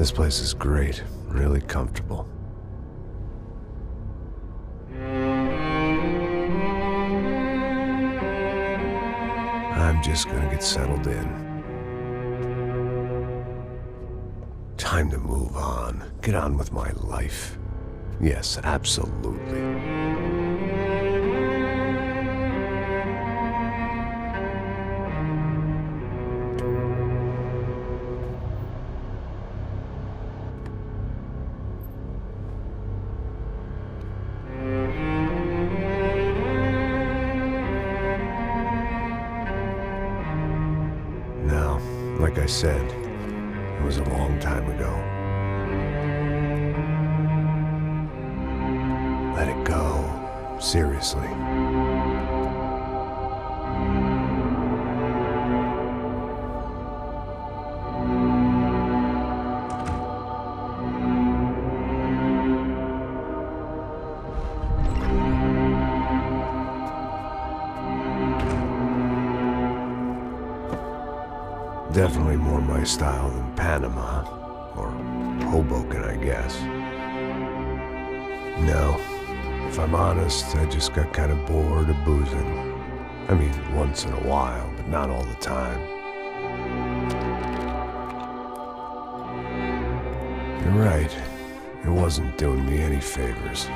This place is great, really comfortable. I'm just gonna get settled in. Time to move on. Get on with my life. Yes, absolutely. Now, like I said, it was a long time ago. Let it go. Seriously. Definitely more my style than Panama, or Hoboken, I guess. No, if I'm honest, I just got kind of bored of boozing. I mean, once in a while, but not all the time. You're right, it wasn't doing me any favors.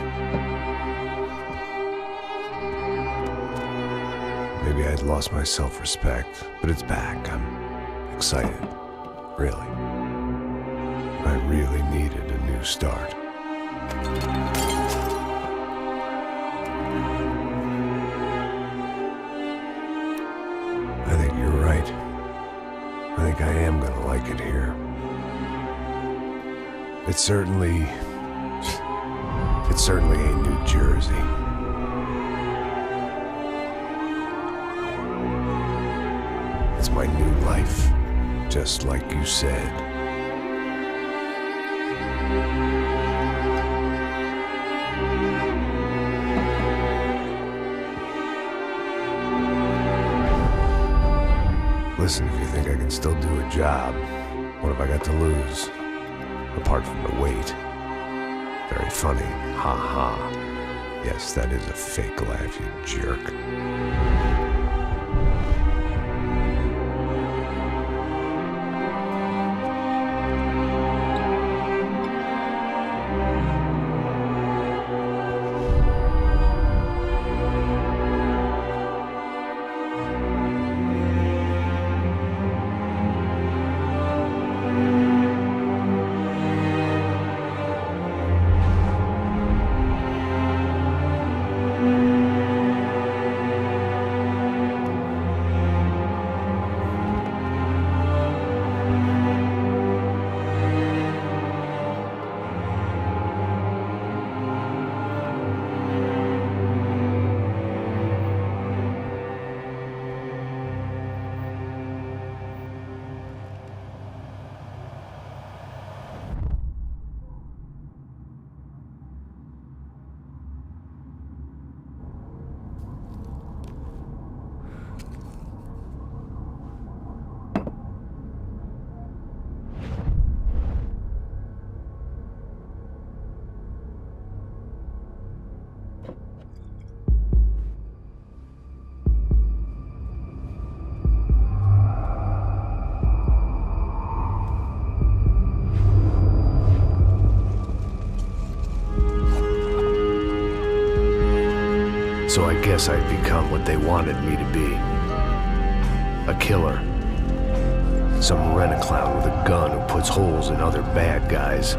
Maybe I'd lost my self-respect, but it's back. I'm excited, really. I really needed a new start. I think you're right. I think I am gonna like it here. It certainly ain't New-Jersey. It's my new life. Just like you said. Listen, if you think I can still do a job, what have I got to lose? Apart from the weight. Very funny. Ha ha. Yes, that is a fake laugh, you jerk. So I guess I'd become what they wanted me to be. A killer. Some rent-a-clown with a gun who puts holes in other bad guys.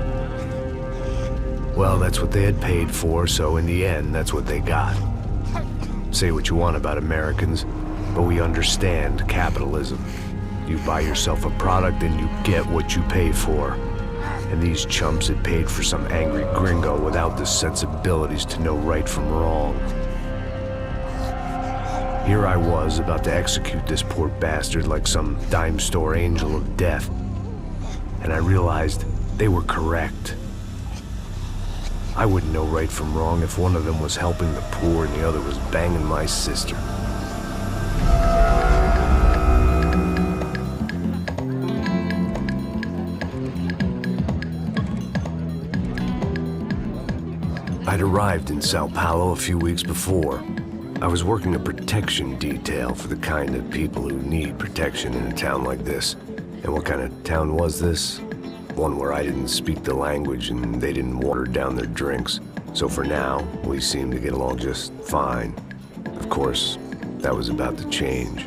Well, that's what they had paid for, so in the end, that's what they got. Say what you want about Americans, but we understand capitalism. You buy yourself a product and you get what you pay for. And these chumps had paid for some angry gringo without the sensibilities to know right from wrong. Here I was, about to execute this poor bastard like some dime store angel of death. And I realized they were correct. I wouldn't know right from wrong if one of them was helping the poor and the other was banging my sister. I'd arrived in Sao Paulo a few weeks before. I was working a protection detail for the kind of people who need protection in a town like this. And what kind of town was this? One where I didn't speak the language and they didn't water down their drinks. So for now, we seemed to get along just fine. Of course, that was about to change.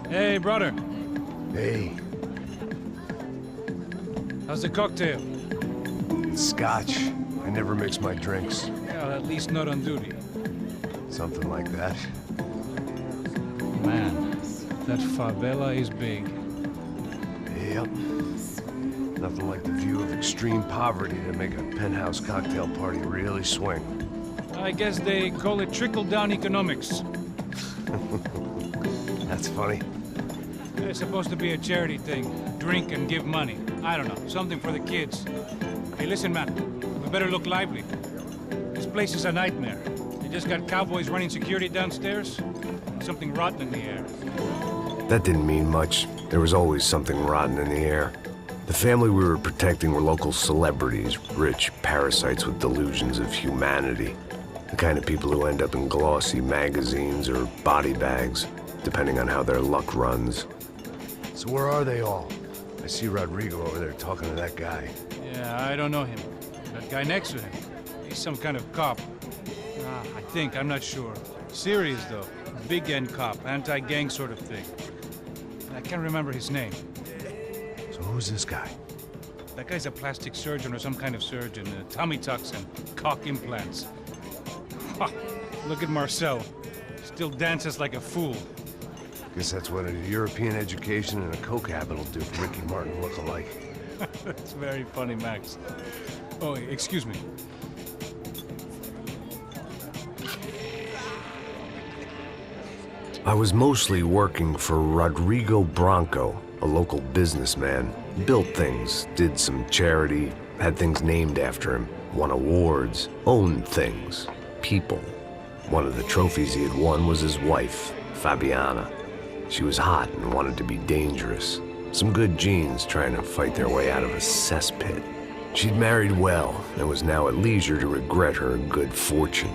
Hey, brother. Hey. How's the cocktail? It's scotch. I never mix my drinks. Well, at least not on duty. Something like that. Man, that favela is big. Yep. Nothing like the view of extreme poverty to make a penthouse cocktail party really swing. I guess they call it trickle-down economics. That's funny. It's supposed to be a charity thing. Drink and give money. I don't know, something for the kids. Hey, listen, man. We better look lively. This place is a nightmare. They just got cowboys running security downstairs. Something rotten in the air. That didn't mean much. There was always something rotten in the air. The family we were protecting were local celebrities, rich parasites with delusions of humanity. The kind of people who end up in glossy magazines or body bags, depending on how their luck runs. So where are they all? I see Rodrigo over there talking to that guy. Yeah, I don't know him. That guy next to him. He's some kind of cop. I think, I'm not sure. Serious, though. Big-end cop, anti-gang sort of thing. I can't remember his name. So who's this guy? That guy's a plastic surgeon or some kind of surgeon. Tummy tucks and cock implants. Ha! Look at Marcel. Still dances like a fool. Guess that's what a European education and a coke habit will do for Ricky Martin look-alike. That's very funny, Max. Oh, excuse me. I was mostly working for Rodrigo Branco, a local businessman. Built things, did some charity, had things named after him, won awards, owned things, people. One of the trophies he had won was his wife, Fabiana. She was hot and wanted to be dangerous. Some good genes trying to fight their way out of a cesspit. She'd married well and was now at leisure to regret her good fortune.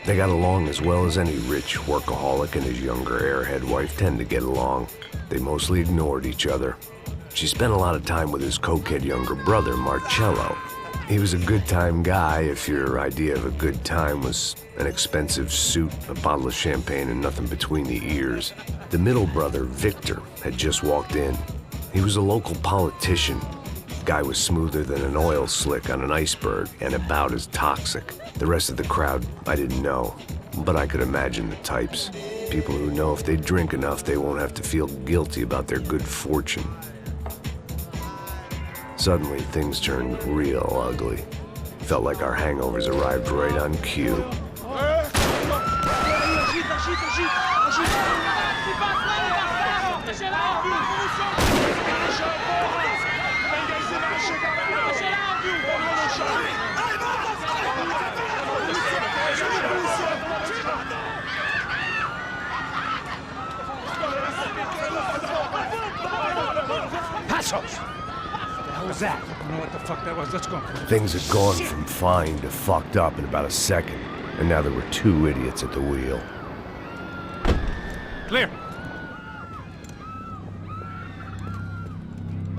They got along as well as any rich workaholic and his younger airhead wife tend to get along. They mostly ignored each other. She spent a lot of time with his cokehead younger brother, Marcello. He was a good-time guy if your idea of a good time was an expensive suit, a bottle of champagne, and nothing between the ears. The middle brother, Victor, had just walked in. He was a local politician. Guy was smoother than an oil slick on an iceberg and about as toxic. The rest of the crowd, I didn't know, but I could imagine the types. People who know if they drink enough, they won't have to feel guilty about their good fortune. Suddenly, things turned real ugly. Felt like our hangovers arrived right on cue. Passos! What was that? I don't know what the fuck that was. Let's go. Things had gone from fine to fucked up in about a second, and now there were two idiots at the wheel. Clear.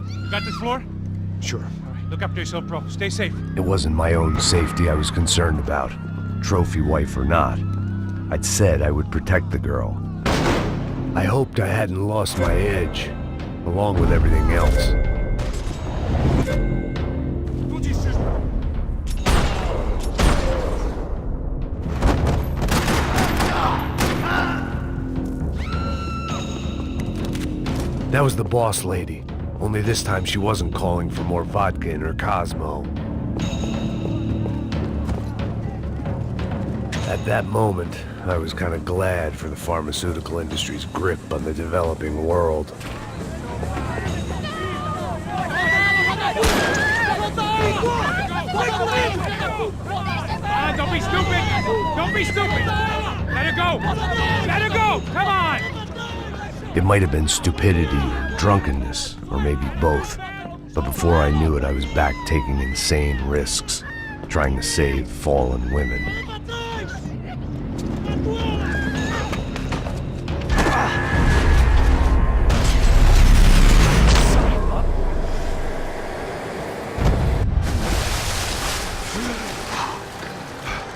You got this floor? Sure. All right, look after yourself, bro. Stay safe. It wasn't my own safety I was concerned about, trophy wife or not. I'd said I would protect the girl. I hoped I hadn't lost my edge, along with everything else. That was the boss lady, only this time she wasn't calling for more vodka in her Cosmo. At that moment, I was kind of glad for the pharmaceutical industry's grip on the developing world. Don't be stupid! Don't be stupid! Let her go! Let her go! Come on! It might have been stupidity, drunkenness, or maybe both. But before I knew it, I was back taking insane risks. trying to save fallen women.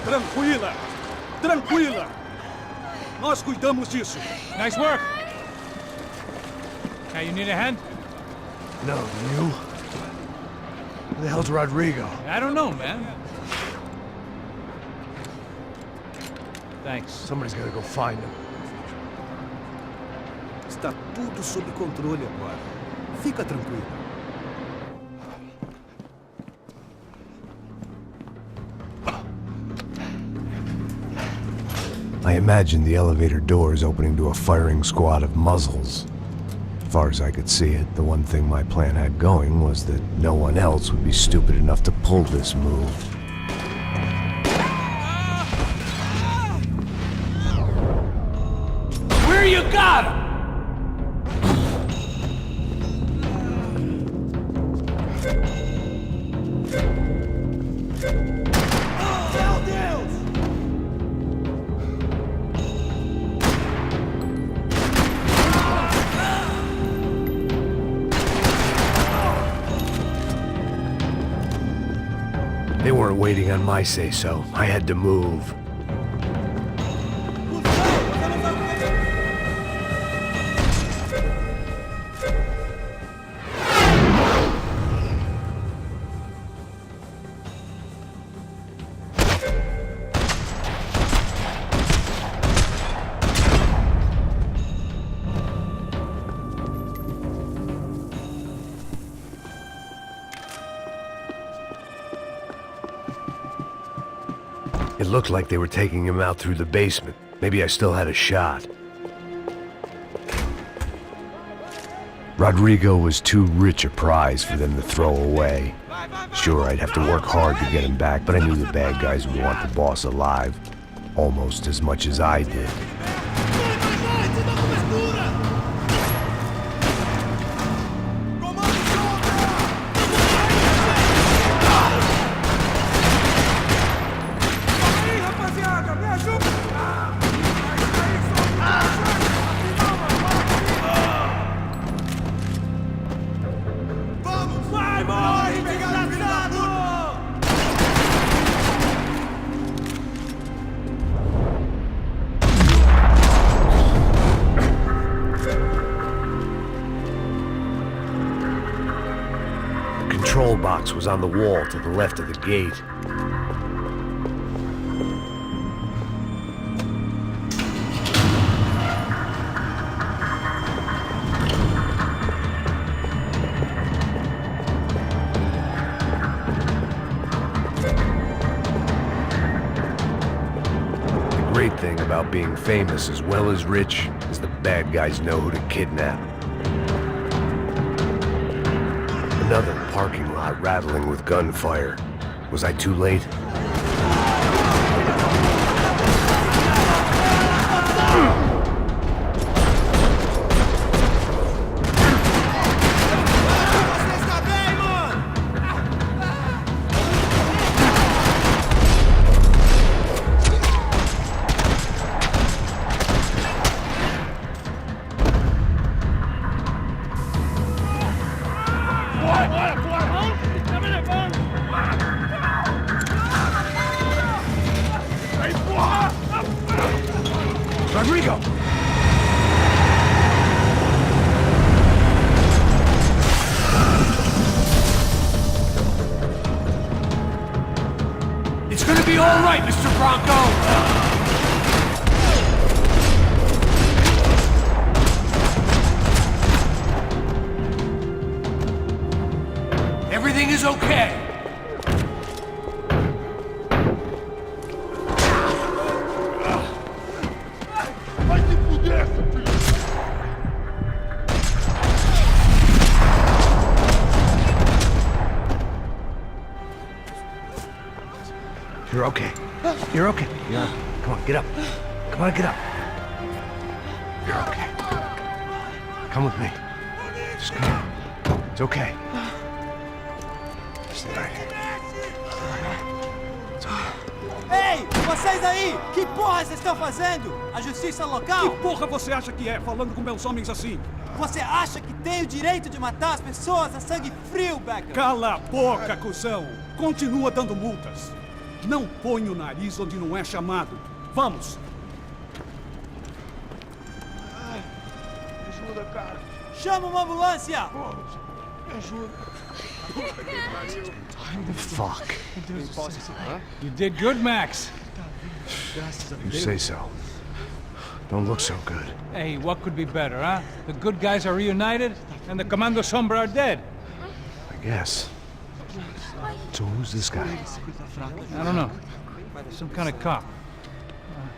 Tranquila! Tranquila! Nós cuidamos disso. Nice work. Hey, you need a hand? No, you? Who the hell's Rodrigo? I don't know, man. Thanks. Somebody's gotta go find him. Está tudo sob controle agora. Fica tranquilo. I imagine the elevator doors opening to a firing squad of muzzles. As far as I could see it, the one thing my plan had going was that no one else would be stupid enough to pull this move. Where you got him? They weren't waiting on my say-so. I had to move. It looked like they were taking him out through the basement. Maybe I still had a shot. Rodrigo was too rich a prize for them to throw away. Sure, I'd have to work hard to get him back, but I knew the bad guys would want the boss alive almost as much as I did. The control box was on the wall to the left of the gate. The great thing about being famous as well as rich is the bad guys know who to kidnap. Another parking lot rattling with gunfire. Was I too late? Rodrigo! It's gonna be all right, Mr. Bronco! Everything is okay. You're okay. You're okay. Yeah. Come on, get up. Come on, get up. You're okay. Come with me. Just come on. It's okay. Stay right here. Ei, vocês aí! Que porra vocês estão fazendo? A justiça local? Que porra você acha que é, falando com meus homens assim? Você acha que tem o direito de matar as pessoas a sangue frio, Becker? Cala a boca, cuzão! Continua dando multas. Não põe o nariz onde não é chamado. Vamos! Ajuda, cara. Chama uma ambulância! Me ajuda. Fuck. You did good, Max. You say so. Don't look so good. Hey, what could be better, huh? The good guys are reunited, and the Commando Sombra are dead. I guess. So who's this guy? I don't know. Some kind of cop.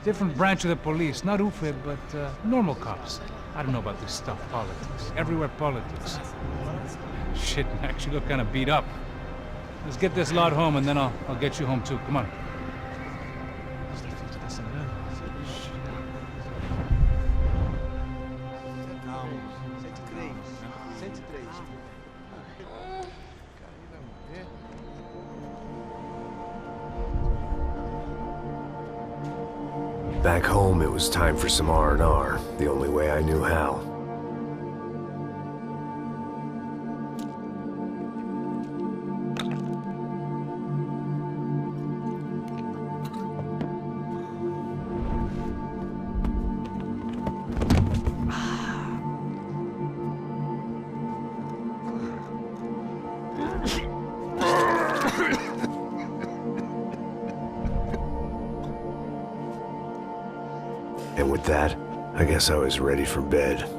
Different branch of the police. Not UFE, but normal cops. I don't know about this stuff, politics. Everywhere politics. Shit, Max, you look kind of beat up. Let's get this lot home, and then I'll get you home too. Come on. Back home, it was time for some R&R, the only way I knew how. And with that, I guess I was ready for bed.